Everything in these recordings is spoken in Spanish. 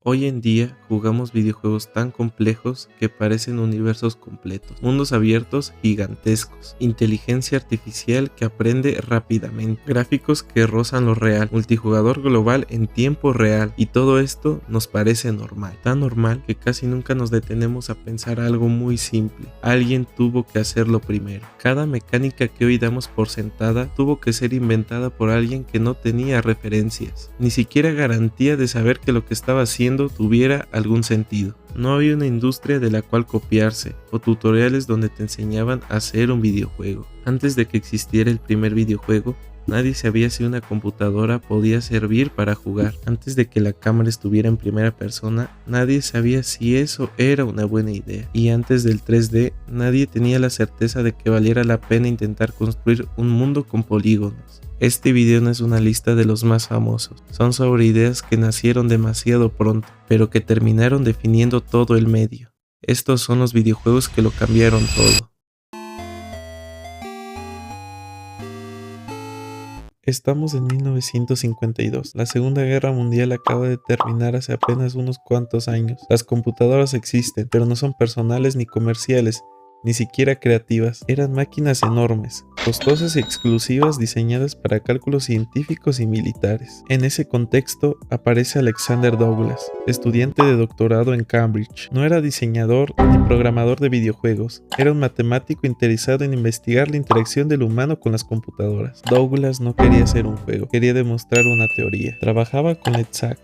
Hoy en día jugamos videojuegos tan complejos que parecen universos completos, mundos abiertos gigantescos, inteligencia artificial que aprende rápidamente, gráficos que rozan lo real, multijugador global en tiempo real, y todo esto nos parece normal, tan normal que casi nunca nos detenemos a pensar algo muy simple. Alguien tuvo que hacerlo primero. Cada mecánica que hoy damos por sentada tuvo que ser inventada por alguien que no tenía referencias, ni siquiera garantía de saber que lo que estaba haciendo tuviera algún sentido. No había una industria de la cual copiarse o tutoriales donde te enseñaban a hacer un videojuego. Antes de que existiera el primer videojuego, nadie sabía si una computadora podía servir para jugar. Antes de que la cámara estuviera en primera persona, nadie sabía si eso era una buena idea. Y antes del 3D, nadie tenía la certeza de que valiera la pena intentar construir un mundo con polígonos. Este video no es una lista de los más famosos, son sobre ideas que nacieron demasiado pronto, pero que terminaron definiendo todo el medio. Estos son los videojuegos que lo cambiaron todo. Estamos en 1952. La Segunda Guerra Mundial acaba de terminar hace apenas unos cuantos años. Las computadoras existen, pero no son personales ni comerciales, ni siquiera creativas. Eran máquinas enormes, costosas y exclusivas diseñadas para cálculos científicos y militares. En ese contexto aparece Alexander Douglas, estudiante de doctorado en Cambridge. No era diseñador ni programador de videojuegos, era un matemático interesado en investigar la interacción del humano con las computadoras. Douglas no quería hacer un juego, quería demostrar una teoría. Trabajaba con la ETSAC,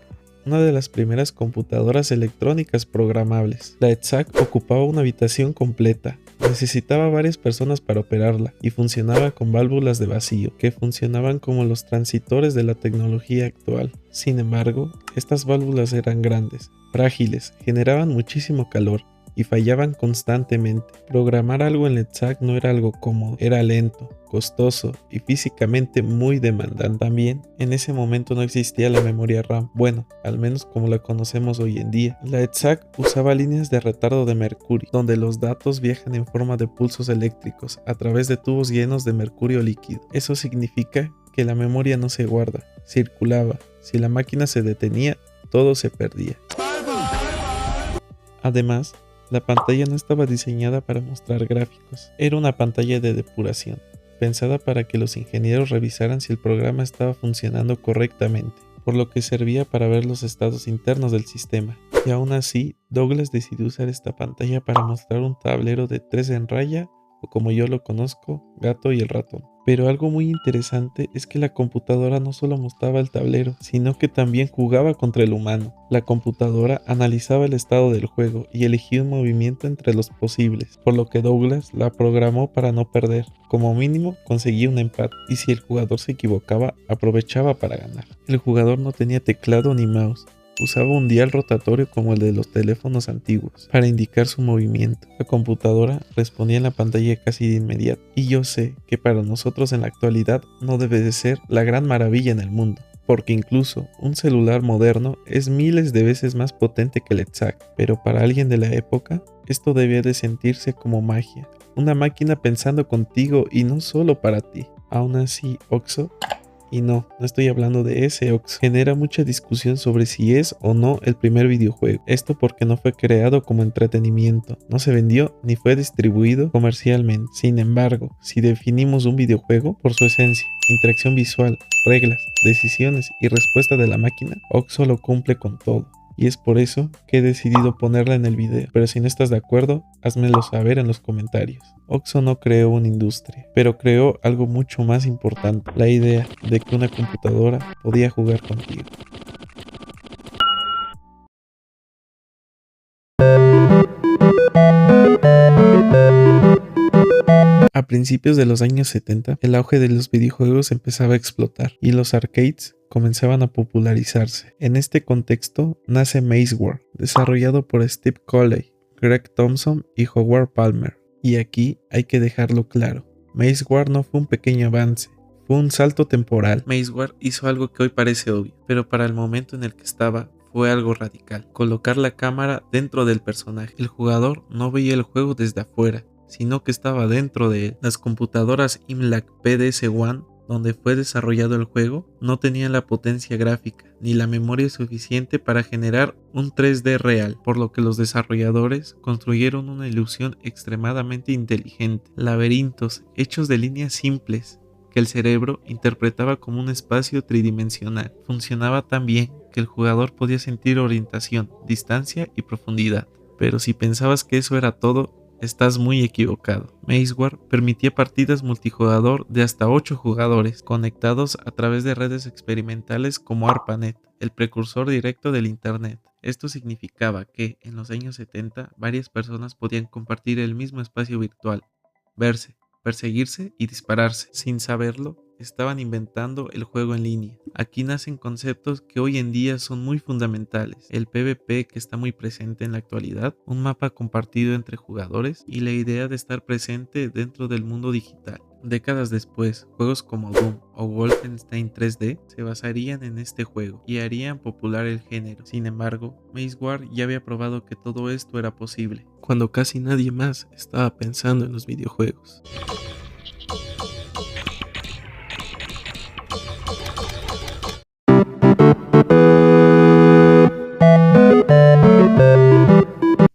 una de las primeras computadoras electrónicas programables. La ETSAC ocupaba una habitación completa. Necesitaba varias personas para operarla y funcionaba con válvulas de vacío, que funcionaban como los transistores de la tecnología actual. Sin embargo, estas válvulas eran grandes, frágiles, generaban muchísimo calor y fallaban constantemente. Programar algo en la ETSAC no era algo cómodo, era lento, costoso y físicamente muy demandante. También, en ese momento no existía la memoria RAM, bueno, al menos como la conocemos hoy en día. La ETSAC usaba líneas de retardo de mercurio, donde los datos viajan en forma de pulsos eléctricos a través de tubos llenos de mercurio líquido. Eso significa que la memoria no se guarda, circulaba. Si la máquina se detenía, todo se perdía. Además, la pantalla no estaba diseñada para mostrar gráficos, era una pantalla de depuración, pensada para que los ingenieros revisaran si el programa estaba funcionando correctamente, por lo que servía para ver los estados internos del sistema. Y aún así, Douglas decidió usar esta pantalla para mostrar un tablero de 3 en raya, o como yo lo conozco, gato y el ratón. Pero algo muy interesante es que la computadora no solo mostraba el tablero, sino que también jugaba contra el humano. La computadora analizaba el estado del juego y elegía un movimiento entre los posibles, por lo que Douglas la programó para no perder. Como mínimo conseguía un empate, y si el jugador se equivocaba, aprovechaba para ganar. El jugador no tenía teclado ni mouse. Usaba un dial rotatorio como el de los teléfonos antiguos para indicar su movimiento. La computadora respondía en la pantalla casi de inmediato. Y yo sé que para nosotros en la actualidad no debe de ser la gran maravilla en el mundo, porque incluso un celular moderno es miles de veces más potente que el ETSAC. Pero para alguien de la época, esto debía de sentirse como magia. Una máquina pensando contigo y no solo para ti. Aún así, OXO, y no estoy hablando de ese OXO, genera mucha discusión sobre si es o no el primer videojuego. Esto porque no fue creado como entretenimiento, no se vendió ni fue distribuido comercialmente. Sin embargo, si definimos un videojuego por su esencia, interacción visual, reglas, decisiones y respuesta de la máquina, OXO lo cumple con todo. Y es por eso que he decidido ponerla en el video. Pero si no estás de acuerdo, házmelo saber en los comentarios. OXO no creó una industria, pero creó algo mucho más importante, la idea de que una computadora podía jugar contigo. A principios de los años 70, el auge de los videojuegos empezaba a explotar y los arcades comenzaban a popularizarse. En este contexto nace Maze War, desarrollado por Steve Colley, Greg Thompson y Howard Palmer. Y aquí hay que dejarlo claro, Maze War no fue un pequeño avance, fue un salto temporal. Maze War hizo algo que hoy parece obvio, pero para el momento en el que estaba fue algo radical: colocar la cámara dentro del personaje. El jugador no veía el juego desde afuera, sino que estaba dentro de él. Las computadoras IMLAC PDS-1 donde fue desarrollado el juego, no tenía la potencia gráfica ni la memoria suficiente para generar un 3D real, por lo que los desarrolladores construyeron una ilusión extremadamente inteligente, laberintos hechos de líneas simples que el cerebro interpretaba como un espacio tridimensional. Funcionaba tan bien que el jugador podía sentir orientación, distancia y profundidad. Pero si pensabas que eso era todo, estás muy equivocado. Maze War permitía partidas multijugador de hasta 8 jugadores, conectados a través de redes experimentales como ARPANET, el precursor directo del Internet. Esto significaba que, en los años 70, varias personas podían compartir el mismo espacio virtual, verse, perseguirse y dispararse. Sin saberlo, estaban inventando el juego en línea. Aquí nacen conceptos que hoy en día son muy fundamentales. El PvP, que está muy presente en la actualidad, un mapa compartido entre jugadores y la idea de estar presente dentro del mundo digital. Décadas después, juegos como Doom o Wolfenstein 3D se basarían en este juego y harían popular el género. Sin embargo, Maze War ya había probado que todo esto era posible, cuando casi nadie más estaba pensando en los videojuegos.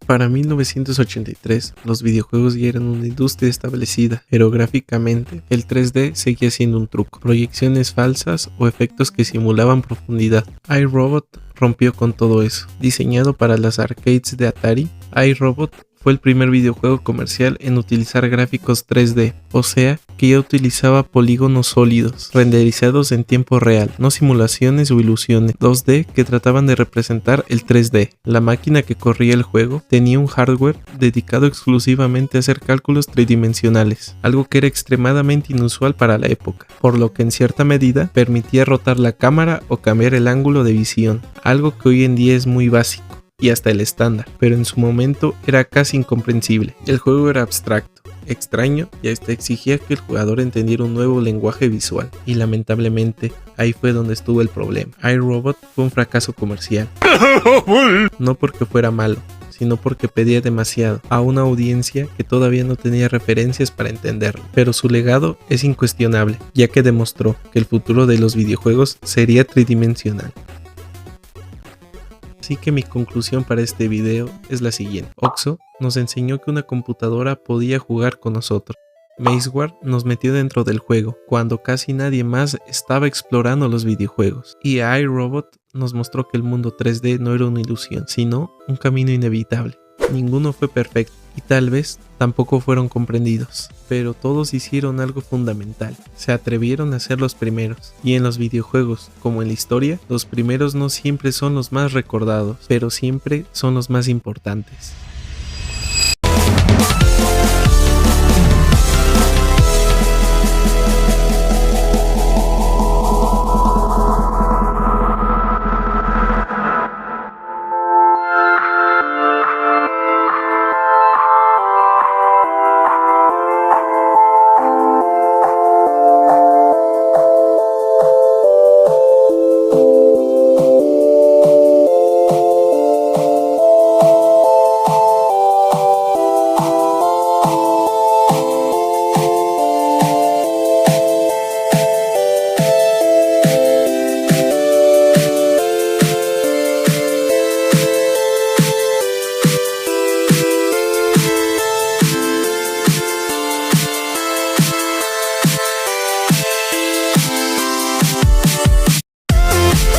Para 1983, los videojuegos ya eran una industria establecida, pero gráficamente, el 3D seguía siendo un truco, proyecciones falsas o efectos que simulaban profundidad. iRobot rompió con todo eso. Diseñado para las arcades de Atari, iRobot fue el primer videojuego comercial en utilizar gráficos 3D, o sea, que ya utilizaba polígonos sólidos, renderizados en tiempo real, no simulaciones o ilusiones 2D que trataban de representar el 3D. La máquina que corría el juego tenía un hardware dedicado exclusivamente a hacer cálculos tridimensionales, algo que era extremadamente inusual para la época, por lo que en cierta medida permitía rotar la cámara o cambiar el ángulo de visión, algo que hoy en día es muy básico y hasta el estándar, pero en su momento era casi incomprensible. El juego era abstracto, extraño y hasta exigía que el jugador entendiera un nuevo lenguaje visual, y lamentablemente ahí fue donde estuvo el problema. iRobot fue un fracaso comercial, no porque fuera malo, sino porque pedía demasiado a una audiencia que todavía no tenía referencias para entenderlo. Pero su legado es incuestionable, ya que demostró que el futuro de los videojuegos sería tridimensional. Así que mi conclusión para este video es la siguiente. OXXO nos enseñó que una computadora podía jugar con nosotros. Maze War nos metió dentro del juego, cuando casi nadie más estaba explorando los videojuegos. Y iRobot nos mostró que el mundo 3D no era una ilusión, sino un camino inevitable. Ninguno fue perfecto, y tal vez tampoco fueron comprendidos, pero todos hicieron algo fundamental: se atrevieron a ser los primeros. Y en los videojuegos, como en la historia, los primeros no siempre son los más recordados, pero siempre son los más importantes.